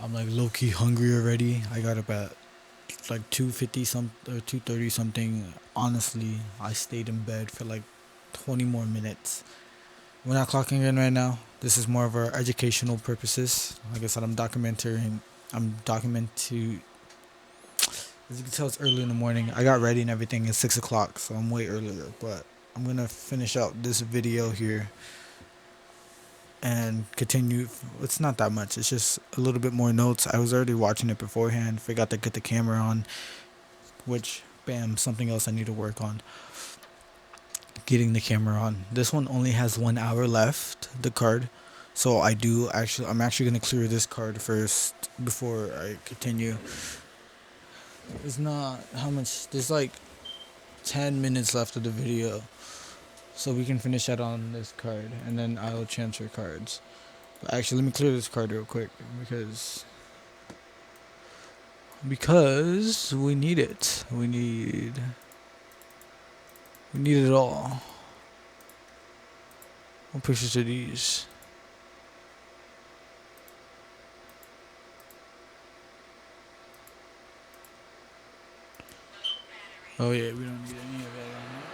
I'm like low key hungry already. I got up at like 2:50 some or 2:30 something. Honestly, I stayed in bed for like 20 more minutes. We're not clocking in right now. This is more of our educational purposes. Like I said, I'm documenting. I'm documenting. As you can tell, it's early in the morning. I got ready and everything at 6 o'clock, so I'm way earlier. But I'm gonna finish out this video here and continue. It's not that much. It's just a little bit more notes. I was already watching it beforehand. Forgot to get the camera on, which bam, something else I need to work on. Getting the camera on. This one only has 1 hour left. The card. So I'm actually gonna clear this card first before I continue. It's not how much. There's like 10 minutes left of the video. So we can finish that on this card, and then I'll transfer cards. But actually, let me clear this card real quick because we need it. We need it all. What pictures are these? Oh yeah, we don't need any of that on it.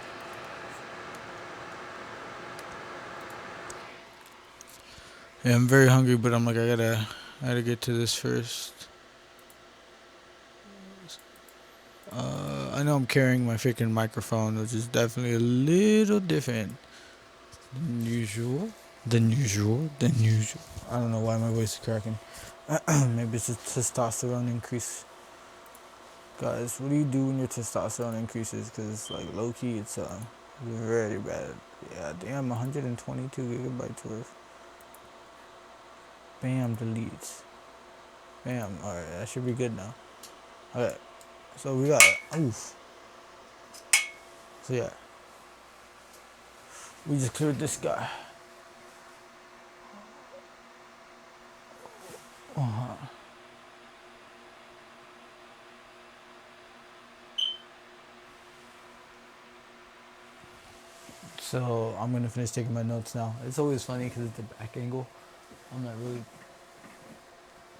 Yeah, I'm very hungry, but I'm like I gotta get to this first. I know I'm carrying my freaking microphone, which is definitely a little different than usual. Than usual. I don't know why my voice is cracking. Maybe it's a testosterone increase. Guys, what do you do when your testosterone increases? Because, like, low key, it's very bad. Yeah, damn, 122 gigabytes worth. Bam, deletes. Bam, alright, that should be good now. Okay, so we got, oof. So, yeah, we just cleared this guy. Uh-huh. So, I'm gonna finish taking my notes now. It's always funny because it's the back angle. I'm not really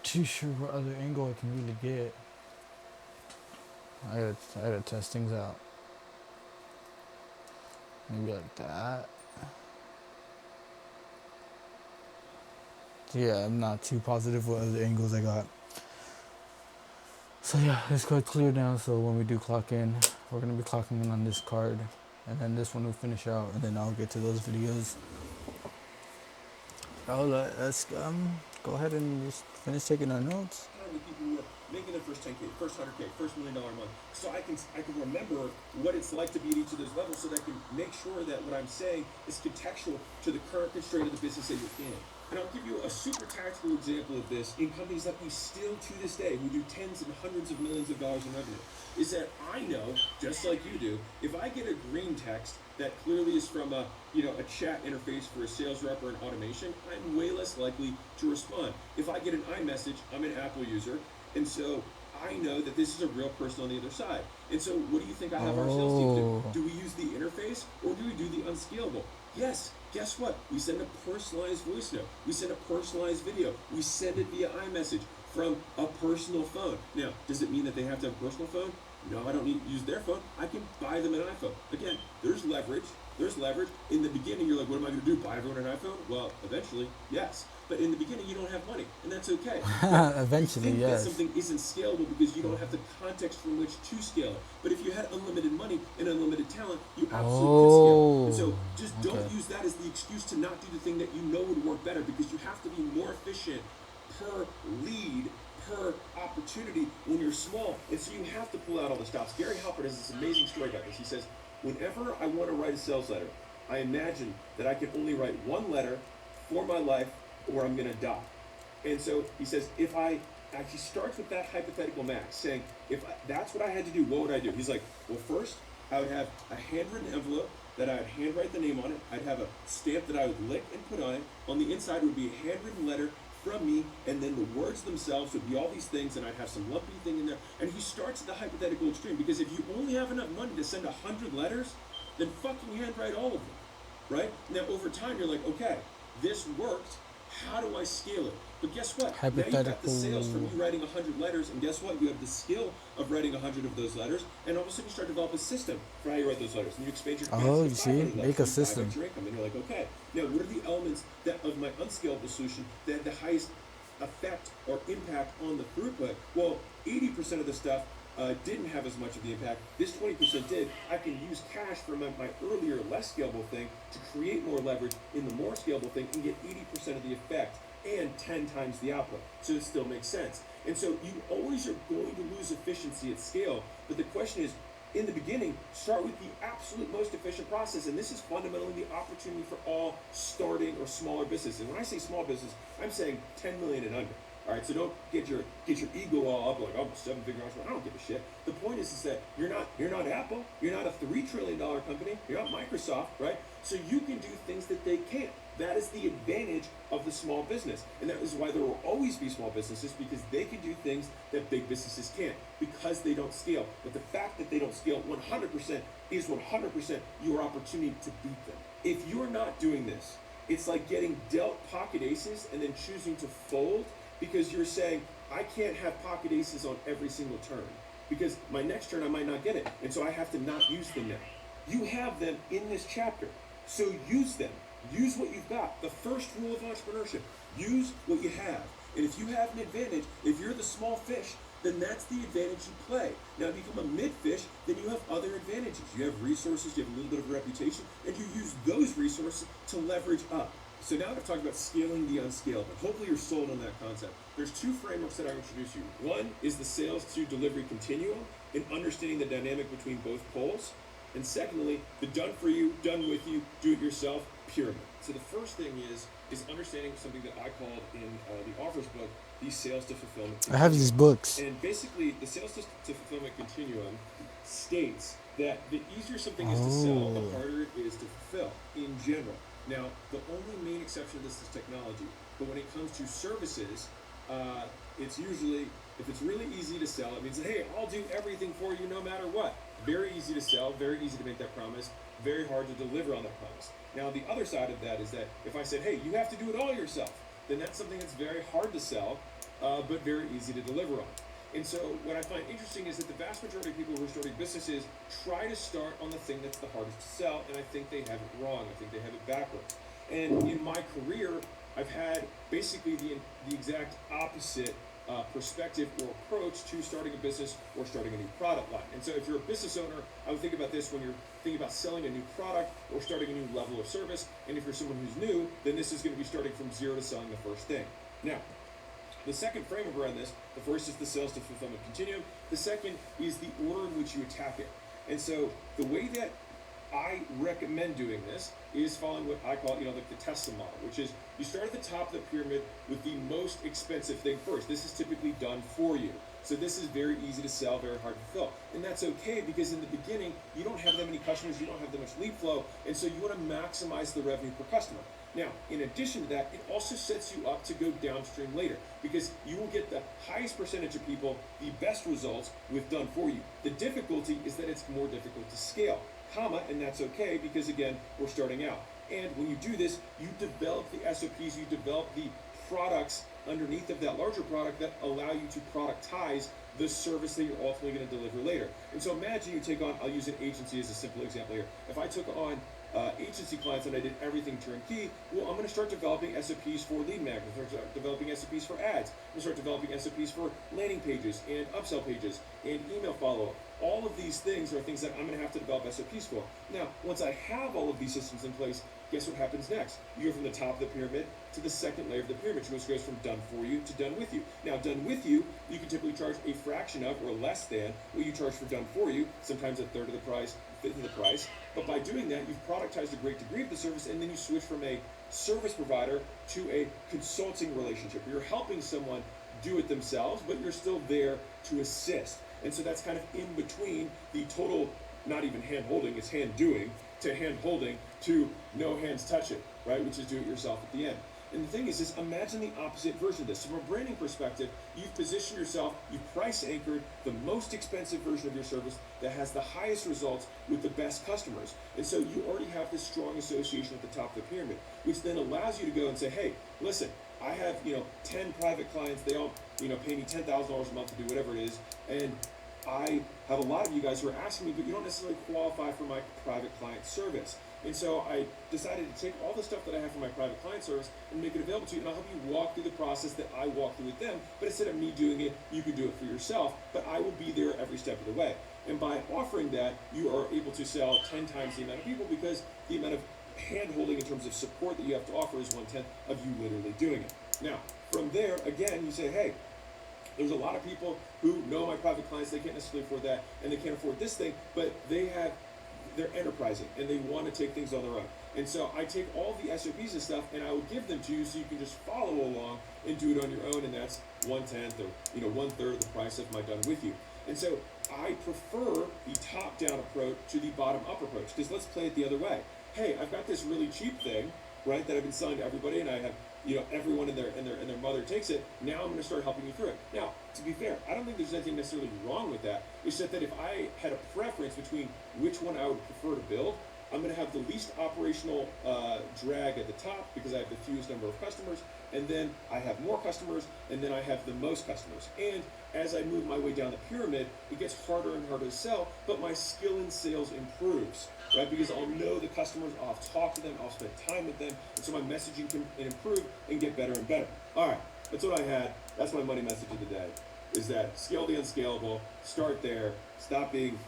too sure what other angle I can really get. I gotta test things out. Maybe like that. Yeah, I'm not too positive what other angles I got. So yeah, this card cleared now. So when we do clock in, we're gonna be clocking in on this card, and then this one will finish out, and then I'll get to those videos. Oh, let's go ahead and just finish taking our notes. How many people who are making their first 10K, first 100K, first $1 million month, so I can remember what it's like to be at each of those levels, so that I can make sure that what I'm saying is contextual to the current constraint of the business that you're in. And I'll give you a super tactical example of this in companies that we still to this day who do tens and hundreds of millions of dollars in revenue. Is that I know, just like you do, if I get a green text that clearly is from a chat interface for a sales rep or an automation, I'm way less likely to respond. If I get an iMessage, I'm an Apple user, and so I know that this is a real person on the other side. And so what do you think I have our sales team do? Oh, Do we use the interface or do we do the unscalable? Yes, guess what? We send a personalized voice note. We send a personalized video. We send it via iMessage from a personal phone. Now, does it mean that they have to have a personal phone? No, I don't need to use their phone. I can buy them an iPhone. Again, there's leverage. There's leverage. In the beginning, you're like, what am I going to do? Buy everyone an iPhone? Well, eventually, yes. But in the beginning, you don't have money, and that's okay. But you eventually, think that yes. something isn't scalable because you don't have the context from which to scale it. But if you had unlimited money and unlimited talent, you absolutely could scale it. And Oh, so just don't okay. use that as the excuse to not do the thing that you know would work better, because you have to be more efficient per lead, per opportunity when you're small. And so you have to pull out all the stops. Gary Halpert has this amazing story about this. He says, whenever I want to write a sales letter, I imagine that I can only write one letter for my life or I'm going to die. And so he says, if I actually starts with that hypothetical max, saying, if that's what I had to do, what would I do? He's like, well, first, I would have a handwritten envelope that I would handwrite the name on it. I'd have a stamp that I would lick and put on it. On the inside would be a handwritten letter from me, and then the words themselves would be all these things, and I'd have some lumpy thing in there. And he starts at the hypothetical extreme, because if you only have enough money to send 100 letters, then fucking handwrite all of them, right? Now, over time, you're like, okay, this worked. How do I scale it? But guess what? Now you've got the sales from Hypothetical. you writing 100 letters, and guess what? You have the skill of writing 100 of those letters, and all of a sudden you start to develop a system for how you write those letters. And you expand your Oh, capacity you to see, 500 letters, make a and you system. 5x your income. And you're like, okay, now what are the elements that of my unscalable solution that had the highest effect or impact on the throughput? Well, 80% of the stuff didn't have as much of the impact. This 20% did. I can use cash from my earlier, less scalable thing to create more leverage in the more scalable thing and get 80% of the effect and 10 times the output. So it still makes sense. And so you always are going to lose efficiency at scale. But the question is, in the beginning, start with the absolute most efficient process. And this is fundamentally the opportunity for all starting or smaller businesses. And when I say small business, I'm saying 10 million and under. All right, so don't get your ego all up like, oh, 7-figure entrepreneur. I don't give a shit. The point is that you're not Apple, you're not a $3 trillion company, you're not Microsoft, right? So you can do things that they can't. That is the advantage of the small business, and that is why there will always be small businesses, because they can do things that big businesses can't because they don't scale. But the fact that they don't scale 100% is 100% your opportunity to beat them. If you're not doing this, it's like getting dealt pocket aces and then choosing to fold because you're saying, I can't have pocket aces on every single turn because my next turn I might not get it. And so I have to not use them now. You have them in this chapter. So use them. Use what you've got. The first rule of entrepreneurship, use what you have. And if you have an advantage, if you're the small fish, then that's the advantage you play. Now, if you become a mid-fish, then you have other advantages. You have resources, you have a little bit of reputation, and you use those resources to leverage up. So now that I've talked about scaling the unscalable, hopefully you're sold on that concept. There's two frameworks that I introduce you. One is the sales to delivery continuum and understanding the dynamic between both poles. And secondly, the done for you, done with you, do it yourself pyramid. So the first thing is understanding something that I called in the offers book, the sales to fulfillment I continuum. have these books. And basically, the sales to fulfillment continuum states that the easier something is to sell, the harder it is to fulfill in general. Now, the only main exception to this is technology. But when it comes to services, it's usually, if it's really easy to sell, it means, hey, I'll do everything for you no matter what. Very easy to sell, very easy to make that promise, very hard to deliver on that promise. Now, the other side of that is that if I said, hey, you have to do it all yourself, then that's something that's very hard to sell, but very easy to deliver on. And so what I find interesting is that the vast majority of people who are starting businesses try to start on the thing that's the hardest to sell, and I think they have it wrong. I think they have it backwards. And in my career, I've had basically the exact opposite perspective or approach to starting a business or starting a new product line. And so if you're a business owner, I would think about this when you're thinking about selling a new product or starting a new level of service. And if you're someone who's new, then this is going to be starting from zero to selling the first thing. Now, the second framework around this, the first is the sales to fulfillment continuum. The second is the order in which you attack it. And so the way that I recommend doing this is following what I call, like the Tesla model, which is you start at the top of the pyramid with the most expensive thing first. This is typically done for you. So this is very easy to sell, very hard to fulfill. And that's okay because in the beginning, you don't have that many customers, you don't have that much lead flow, and so you want to maximize the revenue per customer. Now, in addition to that, it also sets you up to go downstream later because you will get the highest percentage of people, the best results with done for you. The difficulty is that it's more difficult to scale, and that's okay because again, we're starting out. And when you do this, you develop the SOPs, you develop the products underneath of that larger product that allow you to productize the service that you're ultimately going to deliver later. And so imagine you take on, I'll use an agency as a simple example here. If I took on agency clients and I did everything turnkey, well, I'm going to start developing SOPs for lead magnets, start developing SOPs for ads, I'm going to start developing SOPs for landing pages and upsell pages and email follow-up. All of these things are things that I'm going to have to develop SOPs for. Now, once I have all of these systems in place, guess what happens next? You go from the top of the pyramid to the second layer of the pyramid, which goes from done for you to done with you. Now, done with you, you can typically charge a fraction of or less than what you charge for done for you, sometimes a third of the price, fifth of the price. But by doing that, you've productized a great degree of the service, and then you switch from a service provider to a consulting relationship. You're helping someone do it themselves, but you're still there to assist. And so that's kind of in between the total, not even hand holding, it's hand doing, to hand holding to no hands touch it, right? Which is do it yourself at the end. And the thing is imagine the opposite version of this. So from a branding perspective, you've positioned yourself, you've price anchored the most expensive version of your service that has the highest results with the best customers. And so you already have this strong association at the top of the pyramid, which then allows you to go and say, hey, listen, I have 10 private clients. They all pay me $10,000 a month to do whatever it is, and I have a lot of you guys who are asking me, but you don't necessarily qualify for my private client service. And so I decided to take all the stuff that I have for my private client service and make it available to you, and I'll help you walk through the process that I walk through with them. But instead of me doing it, you can do it for yourself, but I will be there every step of the way. And by offering that, you are able to sell 10 times the amount of people, because the amount of hand holding in terms of support that you have to offer is 1/10 of you literally doing it. Now, from there, again, you say, hey, there's a lot of people who know my private clients, they can't necessarily afford that, and they can't afford this thing, but they're enterprising and they want to take things on their own. And so I take all the SOPs and stuff and I will give them to you so you can just follow along and do it on your own, and that's 1/10 or 1/3 of the price of my done with you. And so I prefer the top-down approach to the bottom-up approach, because let's play it the other way. Hey, I've got this really cheap thing, right, that I've been selling to everybody, and I have everyone and their mother takes it. Now I'm going to start helping you through it. Now, to be fair, I don't think there's anything necessarily wrong with that. It's just that if I had a preference between which one I would prefer to build, I'm going to have the least operational drag at the top, because I have the fewest number of customers, and then I have more customers, and then I have the most customers. And as I move my way down the pyramid, it gets harder and harder to sell, but my skill in sales improves, right? Because I'll know the customers, I'll talk to them, I'll spend time with them, and so my messaging can improve and get better and better. All right, that's what I had. That's my money message of the day, is that scale the unscalable, start there, stop being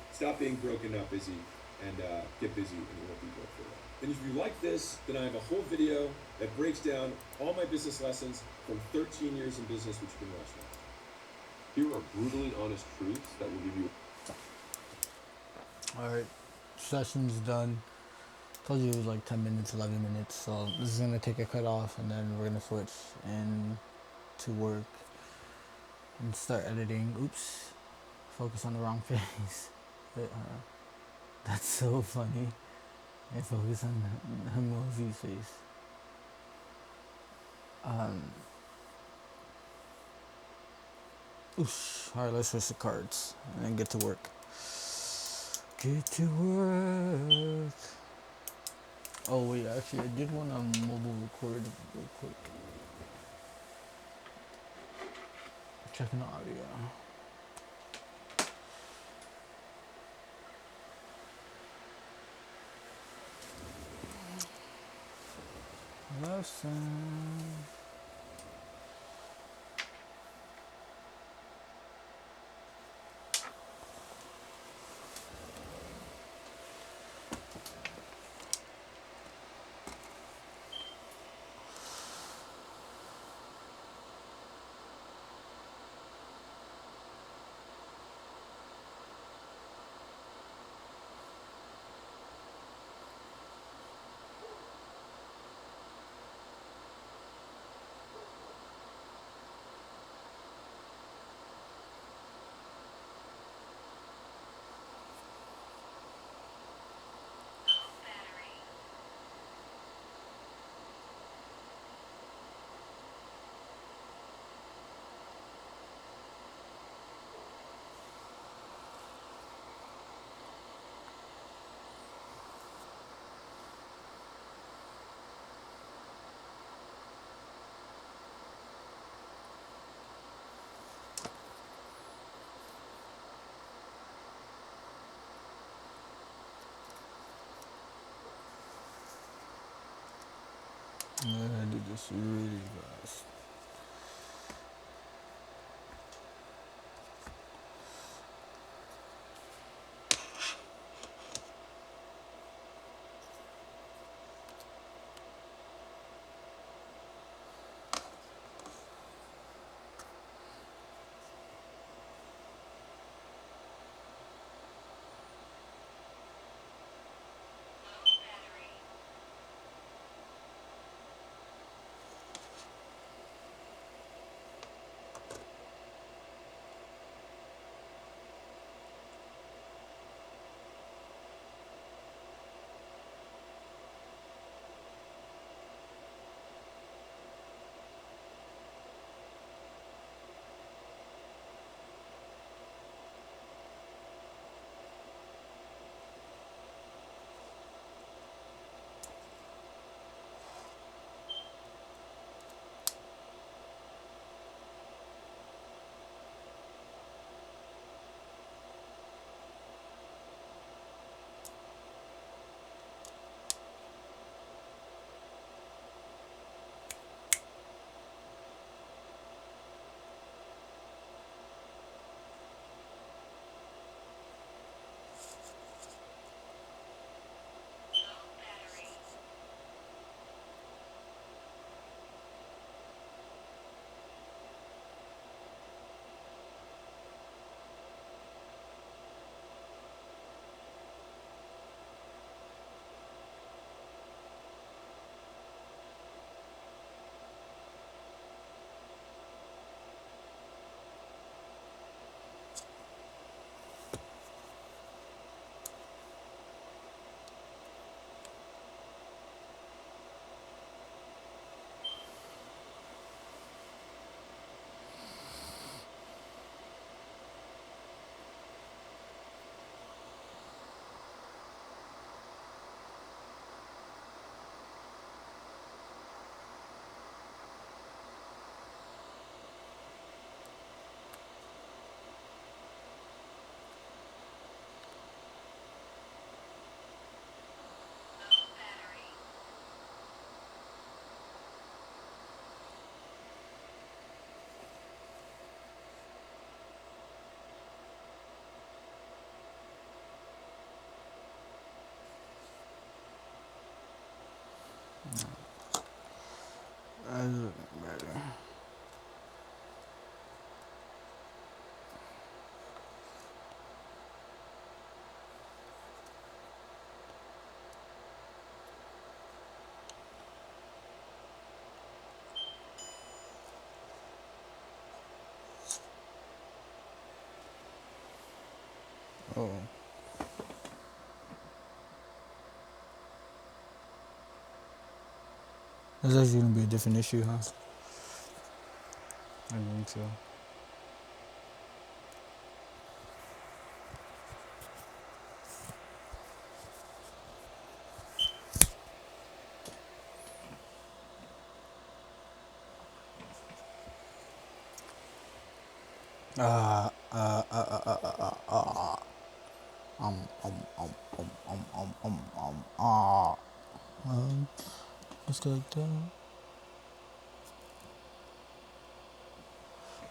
broken, not busy, and get busy, and you won't be broke for that. And if you like this, then I have a whole video that breaks down all my business lessons from 13 years in business, which you can watch now. Here are brutally honest truths that will give you. Alright, session's done. Told you it was like 10 minutes, 11 minutes, so this is gonna take a cut off, and then we're gonna switch and to work and start editing. Oops, focus on the wrong face. That's so funny. I focus on Mosey's face. Alright, let's switch the cards and then get to work. Get to work. Oh wait, actually I did want to mobile record real quick. Checking the audio. Lesson. I did this really fast. Oh, that's actually gonna be a different issue, huh? I think so. Um, um, um, ah. Um, just like that.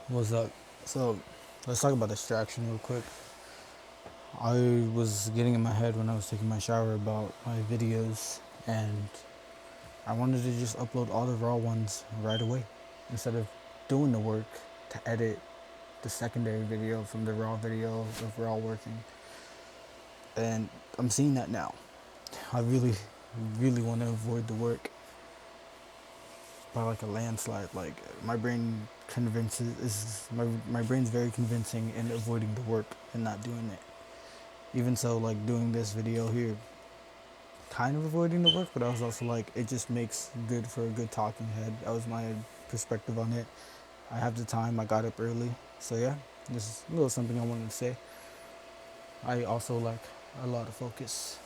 What's up? So, let's talk about distraction real quick. I was getting in my head when I was taking my shower about my videos, and I wanted to just upload all the raw ones right away instead of doing the work to edit the secondary video from the raw video of raw working. And I'm seeing that now. I really want to avoid the work by like a landslide. Like my brain convinces is my brain's very convincing in avoiding the work and not doing it. Even so, like doing this video here, kind of avoiding the work, but I was also like, it just makes good for a good talking head. That was my perspective on it. I have the time. I got up early, so yeah, this is a little something I wanted to say. I also like a lot of focus.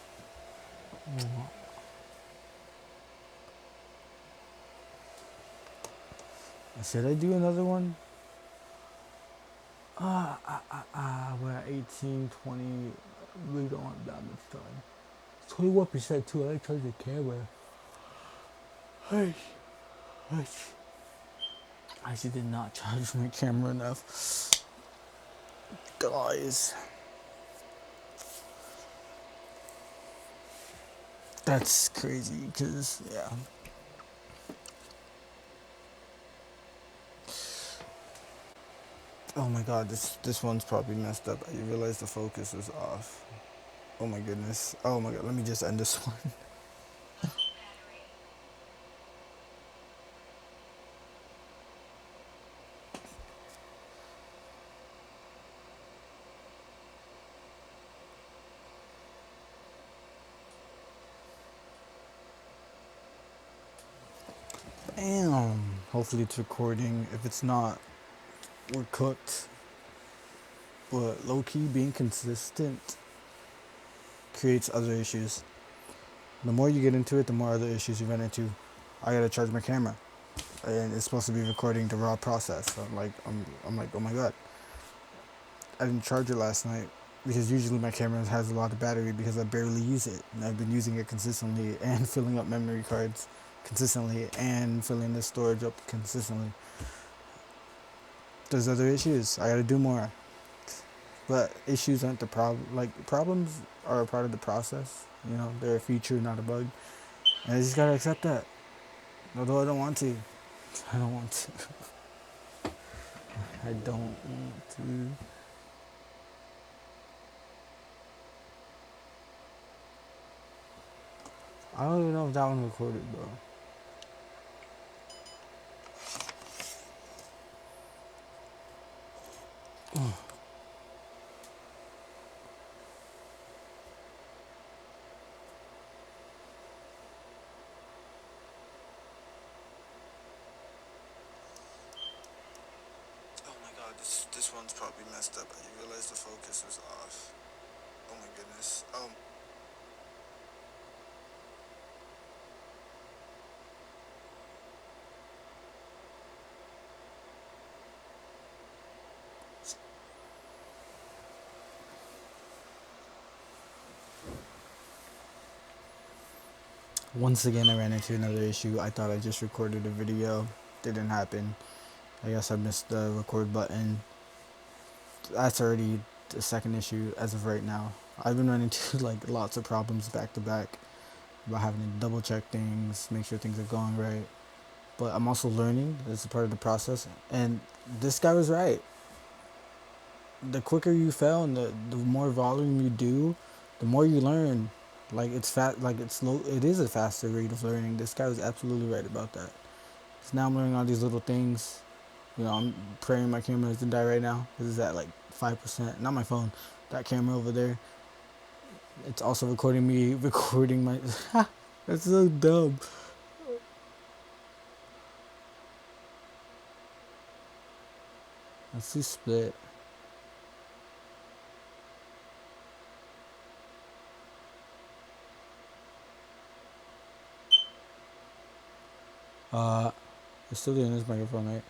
Should I do another one? We're at 18, 20. We don't have that much time. 21% too. I charge the camera. Hey, hey. I actually did not charge my camera enough. Guys. That's crazy because, yeah. Oh my god, this one's probably messed up. I realized the focus is off. Oh my goodness. Oh my god, let me just end this one. Damn. Hopefully it's recording. If it's not, we're cooked. But low key being consistent creates other issues. The more you get into it, the more other issues you run into. I gotta charge my camera, and it's supposed to be recording the raw process. So I'm like, oh my god, I didn't charge it last night because usually my camera has a lot of battery because I barely use it, and I've been using it consistently and filling up memory cards consistently and filling the storage up consistently. There's other issues. I gotta do more. But issues aren't the problem. Like problems are a part of the process. You know, they're a feature, not a bug. And I just gotta accept that. Although I don't want to. I don't want to. I don't want to. I don't even know if that one recorded, bro. Oh my god, this one's probably messed up. I realize the focus is off. Oh my goodness. Once again, I ran into another issue. I thought I just recorded a video. Didn't happen. I guess I missed the record button. That's already the second issue as of right now. I've been running into like lots of problems back to back about having to double check things, make sure things are going right. But I'm also learning. It's a part of the process. And this guy was right. The quicker you fail and the more volume you do, the more you learn. Like it's fat. Like it's slow. It is a faster rate of learning. This guy was absolutely right about that. So now I'm learning all these little things. You know, I'm praying my camera doesn't die right now. This is at like 5%. Not my phone. That camera over there. It's also recording me recording my. That's so dumb. Let's see split. Uh, it's still doing this microphone, right?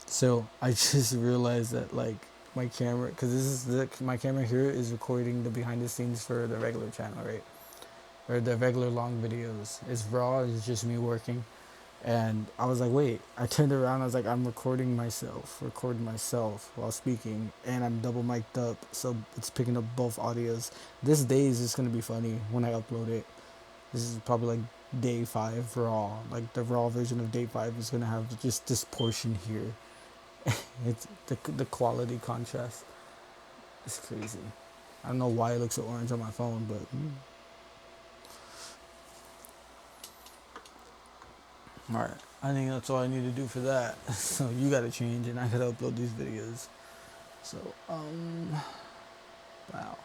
So I just realized that like my camera, because this is my camera here is recording the behind the scenes for the regular channel, right? Or the regular long videos. It's raw. It's just me working. And I was like, wait. I turned around. I was like, I'm recording myself while speaking, and I'm double mic'd up, so it's picking up both audios. This day is just gonna be funny when I upload it. This is probably like day 5 raw. Like the raw version of day 5 is gonna have just this portion here. It's the quality contrast. It's crazy. I don't know why it looks so orange on my phone, but all right. I think that's all I need to do for that. So you gotta change, and I gotta upload these videos. So wow.